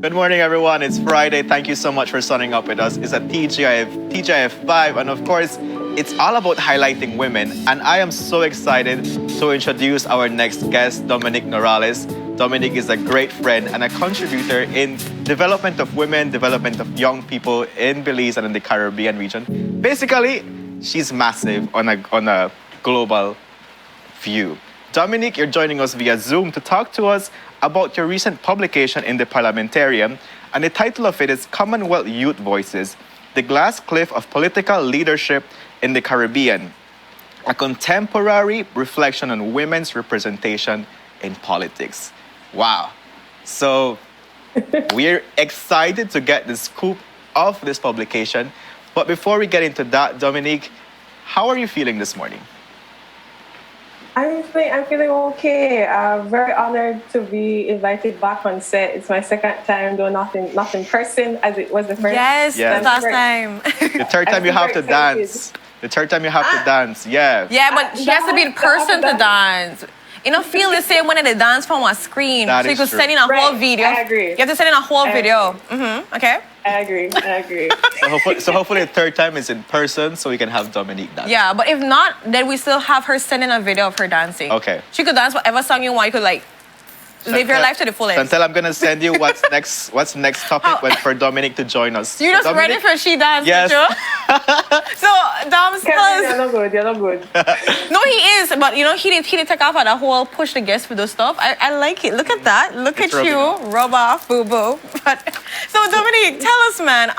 Good morning, everyone. It's Friday. Thank you so much for signing up with us. It's at TGIF 5, and of course, it's all about highlighting women. And I am so excited to introduce our next guest, Dominic Norales. Dominic is a great friend and a contributor in development of women, development of young people in Belize and in the Caribbean region. Basically, she's massive on a global view. Dominic, you're joining us via Zoom to talk to us about your recent publication in the Parliamentarian, and the title of it is Commonwealth Youth Voices, The Glass Cliff of Political Leadership in the Caribbean, a contemporary reflection on women's representation in politics. Wow. So we're excited to get the scoop of this publication. But before we get into that, Dominique, how are you feeling this morning? I'm feeling okay. Very honored to be invited back on set. It's my second time doing not in person as it was the first. Yes. The last time. The third time you have to dance. The third time you have to dance, yeah. Yeah, but she has to be in person to dance. You don't feel the same when they dance from a screen. That so you is could true. send in a whole video. I agree. You have to send in a whole video. Okay? I agree. So hopefully the third time is in person so we can have Dominique dance. Yeah, but if not, then we still have her send in a video of her dancing. Okay. She could dance whatever song you want. You could live your life to the fullest. Chantel, I'm gonna send you what's next topic for Dominic to join us. You're just Dominic? ready for she dance, Yes. So, Dom, tell us. You're not good. No, he is, but you know, he did take off on the whole push the guest for those stuff. I like it. Look at that. Look It's at you. Rub off, boo-boo. But, so, Dominique, tell us, man,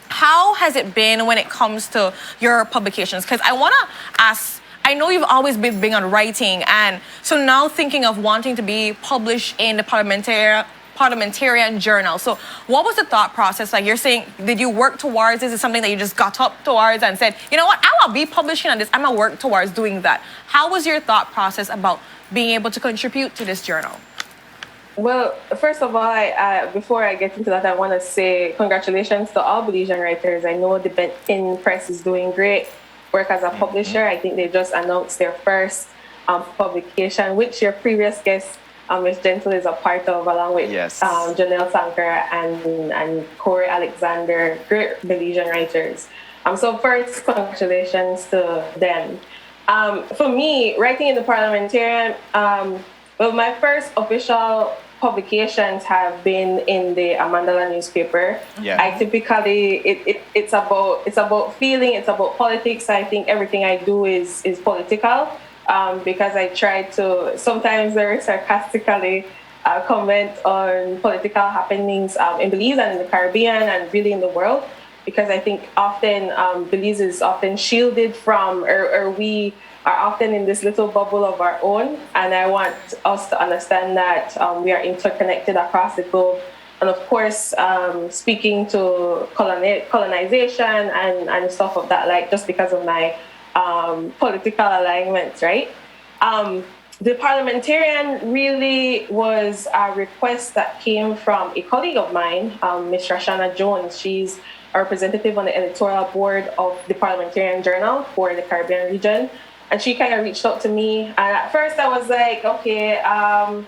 how has it been when it comes to your publications? Because I want to ask, I know you've always been big on writing, and so now thinking of wanting to be published in the Parliamentarian journal. So what was the thought process? Like, you're saying, did you work towards this? Is it something that you just got up towards and said, you know what, I will be publishing on this. I'm going to work towards doing that. How was your thought process about being able to contribute to this journal? Well, first of all, before I get into that, I want to say congratulations to all Belizean writers. I know the Benton Press is doing great work as a publisher. I think they just announced their first publication, which your previous guest, Ms. Gentle, is a part of, along with Janelle Sanker and Corey Alexander, great Belizean writers. So first, congratulations to them. For me, writing in the Parliamentarian, well, my first official publications have been in the Amandala newspaper. Yeah. I typically it's about feeling, it's about politics. I think everything I do is political, because I try to sometimes very sarcastically comment on political happenings in Belize and in the Caribbean and really in the world, because I think often Belize is often shielded from, or we are often in this little bubble of our own, and I want us to understand that we are interconnected across the globe. And of course, speaking to colonization and stuff of that, like, just because of my political alignments, right? The Parliamentarian really was a request that came from a colleague of mine, Ms. Rashana Jones. She's a representative on the editorial board of the Parliamentarian Journal for the Caribbean region. And she kind of reached out to me, and at first I was like, okay, am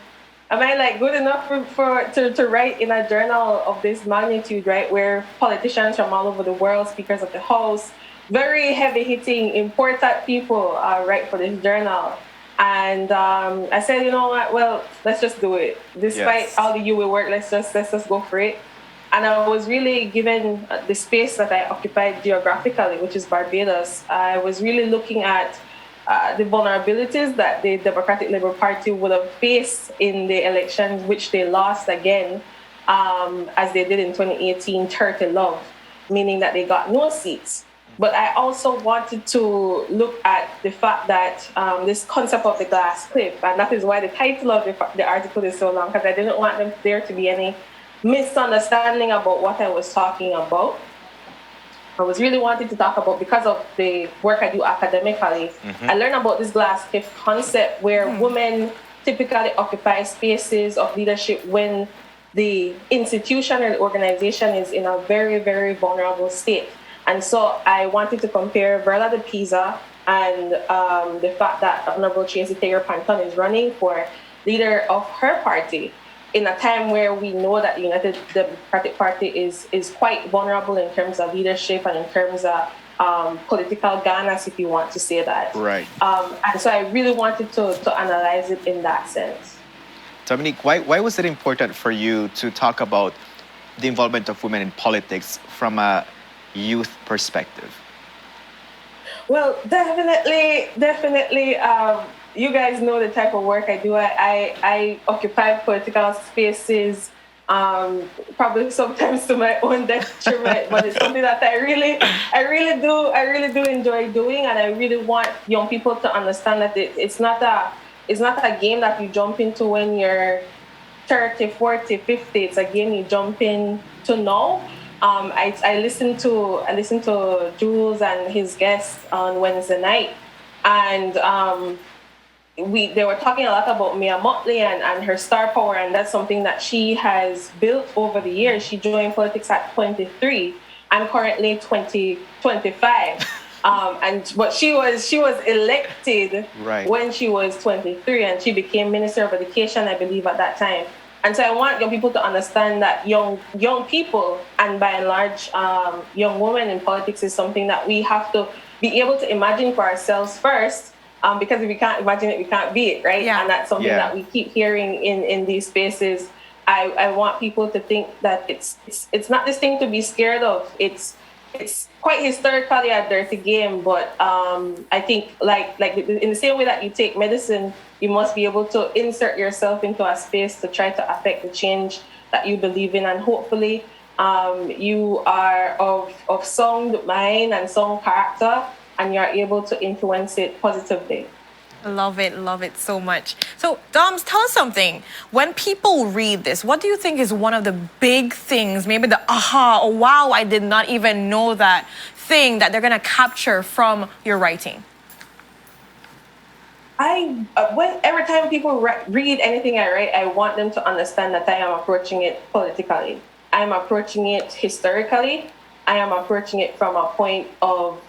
I like good enough to write in a journal of this magnitude, right? Where politicians from all over the world, speakers of the House, very heavy-hitting, important people write for this journal. And I said, you know what? Well, let's just do it. Despite all the UA work, let's just go for it. And I was really given the space that I occupied geographically, which is Barbados. I was really looking at the vulnerabilities that the Democratic Labour Party would have faced in the elections, which they lost again, as they did in 2018, 30 love, meaning that they got no seats. But I also wanted to look at the fact that this concept of the glass cliff, and that is why the title of the article is so long, because I didn't want there to be any misunderstanding about what I was talking about. I was really wanting to talk about, because of the work I do academically, I learned about this glass cliff concept where women typically occupy spaces of leadership when the institution or the organization is in a very, very vulnerable state. And so I wanted to compare Verla de Pisa and the fact that Honorable Tracy Taylor Panton is running for leader of her party. in a time where we know that the United Democratic Party is quite vulnerable in terms of leadership and in terms of political ganas, if you want to say that. Right. And so I really wanted to analyze it in that sense. Dominique, why was it important for you to talk about the involvement of women in politics from a youth perspective? Well, definitely. You guys know the type of work I do. I occupy political spaces, probably sometimes to my own detriment, but it's something that I really do enjoy doing, and I really want young people to understand that it's not a game that you jump into when you're 30, 40, 50. It's a game you jump in to know. I listened to Jules and his guests on Wednesday night, and they were talking a lot about Mia Motley and her star power, and that's something that she has built over the years. She joined politics at 23. I'm currently 25. But she was elected when she was 23, and she became Minister of Education, I believe, at that time. And so I want young people to understand that young people, and by and large, young women in politics, is something that we have to be able to imagine for ourselves first, because if we can't imagine it, we can't be it, right? Yeah. And that's something that we keep hearing in these spaces. I want people to think that it's not this thing to be scared of. It's quite historically a dirty game, but I think like in the same way that you take medicine, you must be able to insert yourself into a space to try to affect the change that you believe in, and hopefully you are of sound mind and sound character, and you are able to influence it positively. Love it so much. So, Doms, tell us something. When people read this, what do you think is one of the big things, maybe the aha, or wow, I did not even know that thing that they're going to capture from your writing? Every time people read anything I write, I want them to understand that I am approaching it politically. I am approaching it historically. I am approaching it from a point of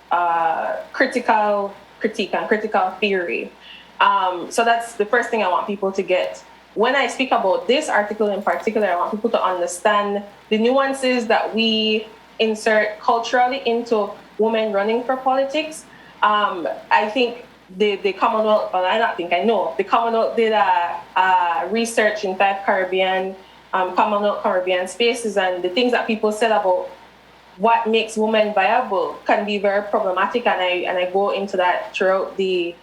critical critique and critical theory. So that's the first thing I want people to get. When I speak about this article in particular, I want people to understand the nuances that we insert culturally into women running for politics. I think the Commonwealth, well, I know, the Commonwealth did a research in 5 Commonwealth Caribbean spaces, and the things that people said about what makes women viable can be very problematic, and I go into that throughout the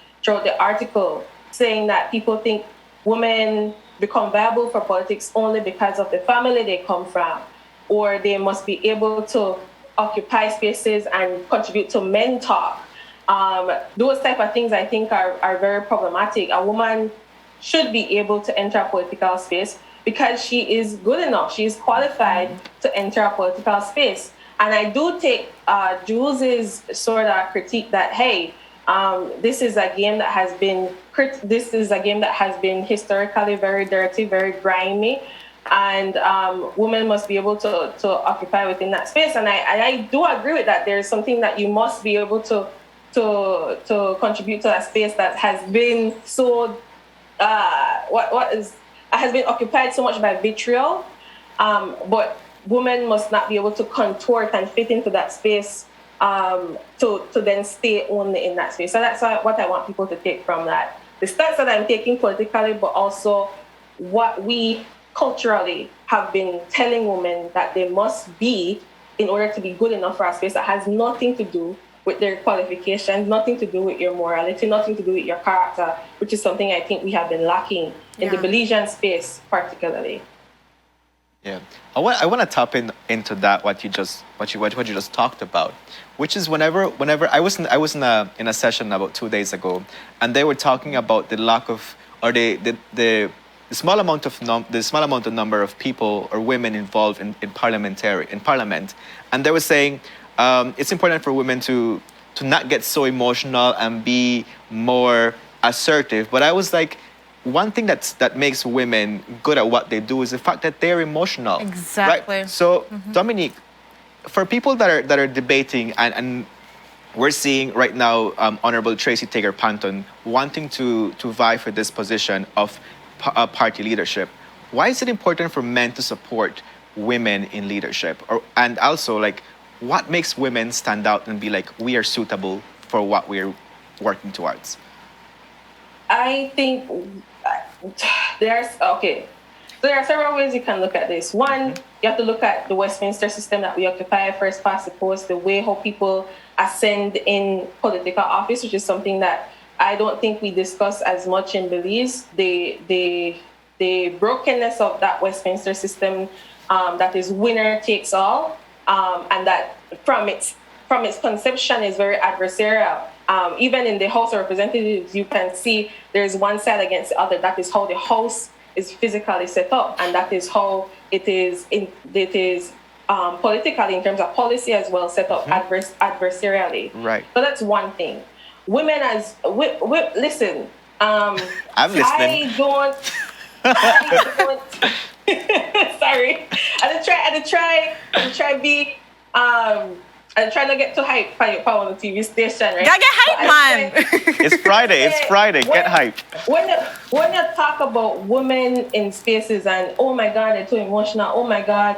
article, saying that people think women become viable for politics only because of the family they come from, or they must be able to occupy spaces and contribute to men talk. Those type of things I think are very problematic. A woman should be able to enter a political space because she is good enough, she is qualified to enter a political space. And I do take Jules' sort of critique that, hey, this is a game that has been historically very dirty, very grimy, and women must be able to occupy within that space. And I do agree with that. There's something that you must be able to contribute to a space that has been so has been occupied so much by vitriol, but women must not be able to contort and fit into that space to then stay only in that space. So that's what I want people to take from that. The steps that I'm taking politically, but also what we culturally have been telling women that they must be in order to be good enough for a space that has nothing to do with their qualifications, nothing to do with your morality, nothing to do with your character, which is something I think we have been lacking in the Belizean space particularly. Yeah, I want to tap into that what you just talked about, which is whenever I was in a session about 2 days ago, and they were talking about the lack of, or the small amount of number of people or women involved in parliament, and they were saying it's important for women to not get so emotional and be more assertive. But I was like, one thing that makes women good at what they do is the fact that they're emotional. Exactly. Right? So, Dominique, for people that are debating, and we're seeing right now Honorable Tracy Tager-Panton wanting to vie for this position of party leadership, why is it important for men to support women in leadership? And also, like, what makes women stand out and be like, we are suitable for what we're working towards? I think okay. So there are several ways you can look at this. One, you have to look at the Westminster system that we occupy, first past the post, the way how people ascend in political office, which is something that I don't think we discuss as much in Belize. The brokenness of that Westminster system, that is winner takes all, and that from its conception is very adversarial. Even in the House of Representatives, you can see there's one side against the other. That is how the House is physically set up, and that is how it is politically in terms of policy as well set up adversarially. Right. So that's one thing. Women listen. I'm listening. I don't. Sorry. I try not get too hype for on the TV station, right? Gotta get hype, man. It's Friday. Get hype. When you talk about women in spaces and oh my God, they're too emotional. Oh my God,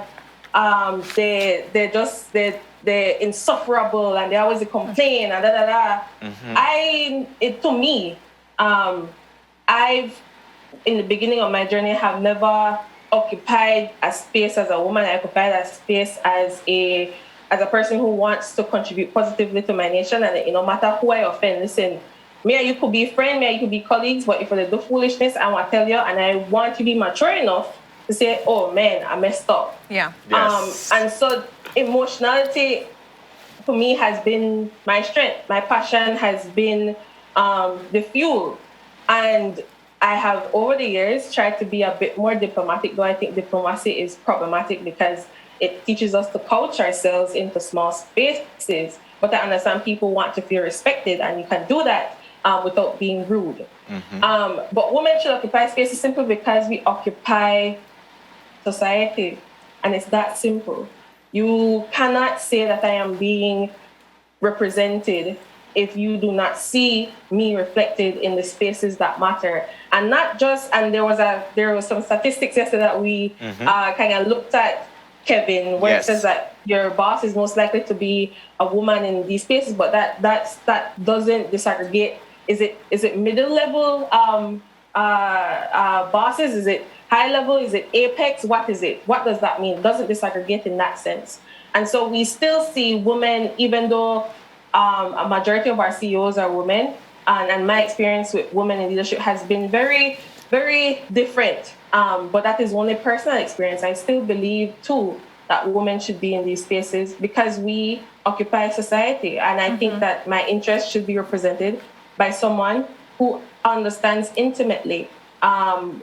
they're insufferable and they always complain and da da da. To me, I've in the beginning of my journey have never occupied a space as a woman. I occupied a space as a person who wants to contribute positively to my nation, and no matter who I offend, listen, me and you could be friends, me and you could be colleagues, but if they do foolishness, I want to tell you, and I want to be mature enough to say, oh man, I messed up. Yeah. Yes. And so emotionality for me has been my strength. My passion has been the fuel. And I have over the years tried to be a bit more diplomatic, though I think diplomacy is problematic because it teaches us to couch ourselves into small spaces. But I understand people want to feel respected, and you can do that without being rude. But women should occupy spaces simply because we occupy society, and it's that simple. You cannot say that I am being represented if you do not see me reflected in the spaces that matter. And not just, and there was some statistics yesterday that we kind of looked at, Kevin, where it says that your boss is most likely to be a woman in these spaces, but that doesn't disaggregate. Is it middle level bosses? Is it high level? Is it apex? What is it? What does that mean? It doesn't disaggregate in that sense. And so we still see women, even though a majority of our CEOs are women, and my experience with women in leadership has been very, very different. But that is only personal experience. I still believe, too, that women should be in these spaces because we occupy society. And I think that my interests should be represented by someone who understands intimately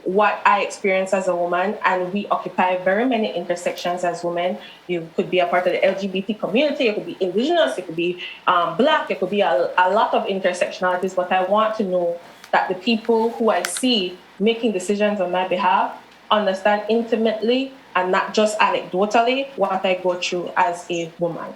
what I experience as a woman. And we occupy very many intersections as women. You could be a part of the LGBT community, you could be indigenous, you could be Black, it could be a lot of intersectionalities. But I want to know that the people who I see making decisions on my behalf understand intimately and not just anecdotally what I go through as a woman.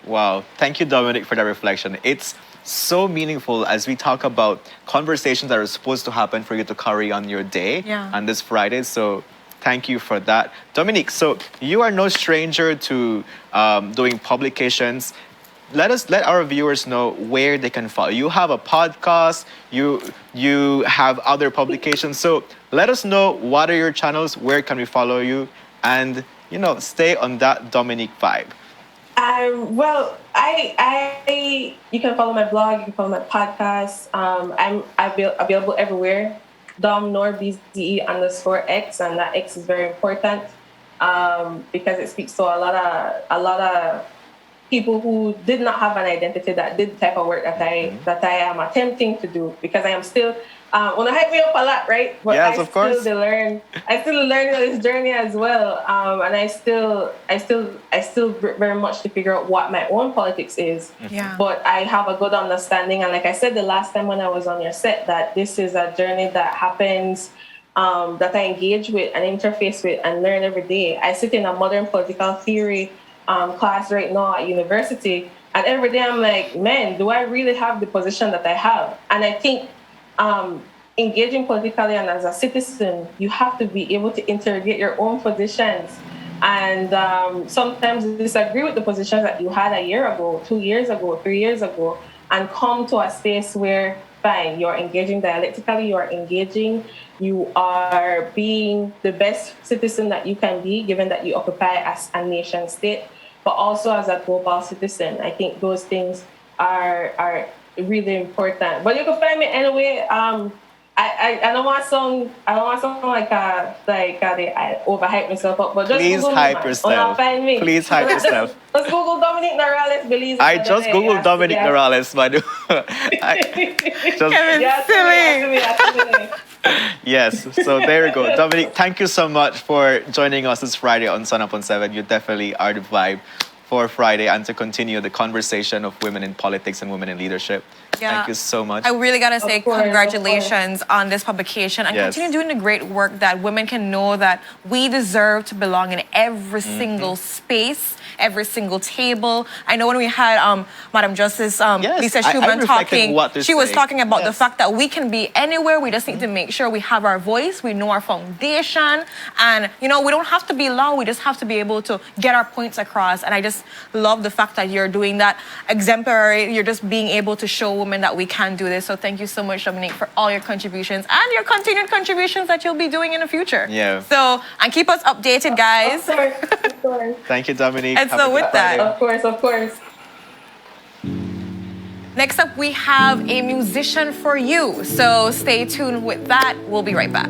Wow. Thank you, Dominic, for that reflection. It's so meaningful as we talk about conversations that are supposed to happen for you to carry on your day on this Friday. So thank you for that. Dominic, so you are no stranger to doing publications. Let our viewers know where they can follow. You have a podcast, you have other publications. So let us know what are your channels, where can we follow you, and stay on that Dominic vibe. Well, you can follow my blog, you can follow my podcast. I'm available everywhere. DomNorBZE_X, and that X is very important because it speaks to a lot of people who did not have an identity that did the type of work that I am attempting to do, because I am still want to hype me up a lot, right? But yes, of course. I still learn this journey as well, and I still very much to figure out what my own politics is. Yeah. But I have a good understanding, and like I said the last time when I was on your set, that this is a journey that happens, that I engage with and interface with and learn every day. I sit in a modern political theory class right now at university, and every day I'm like, man, do I really have the position that I have? And I think engaging politically and as a citizen, you have to be able to interrogate your own positions and sometimes disagree with the positions that you had a year ago, 2 years ago, 3 years ago, and come to a space where, fine, you're engaging dialectically, you are engaging, you are being the best citizen that you can be, given that you occupy as a nation state, but also as a global citizen. I think those things are really important. But you can find me anyway. I don't want to sound like I overhype myself up, but just Please Google hype me, yourself. find me. Please hype yourself. Just Google Dominic Morales, Belize. I just Googled Dominic Morales, by the Kevin's silly. Yes, so there we go. Dominic, thank you so much for joining us this Friday on Sun Up on 7. You definitely are the vibe for Friday and to continue the conversation of women in politics and women in leadership. Yeah. Thank you so much. I really got to say Of course. congratulations on this publication and Yes. continue doing the great work that women can know that we deserve to belong in every single space, every single table. I know when we had Madam Justice Yes, Lisa I Schumann reflected talking, what they're she was saying. talking about the Yes. fact that we can be anywhere. We just need to make sure we have our voice, we know our foundation, and we don't have to be loud. We just have to be able to get our points across. And I just love the fact that you're doing that exemplary. You're just being able to show women that we can do this. So thank you so much, Dominique, for all your contributions and your continued contributions that you'll be doing in the future. Yeah. So, and keep us updated, guys. Of course. Thank you, Dominique. And Have so a good with that- Friday. Of course. Next up, we have a musician for you. So stay tuned with that. We'll be right back.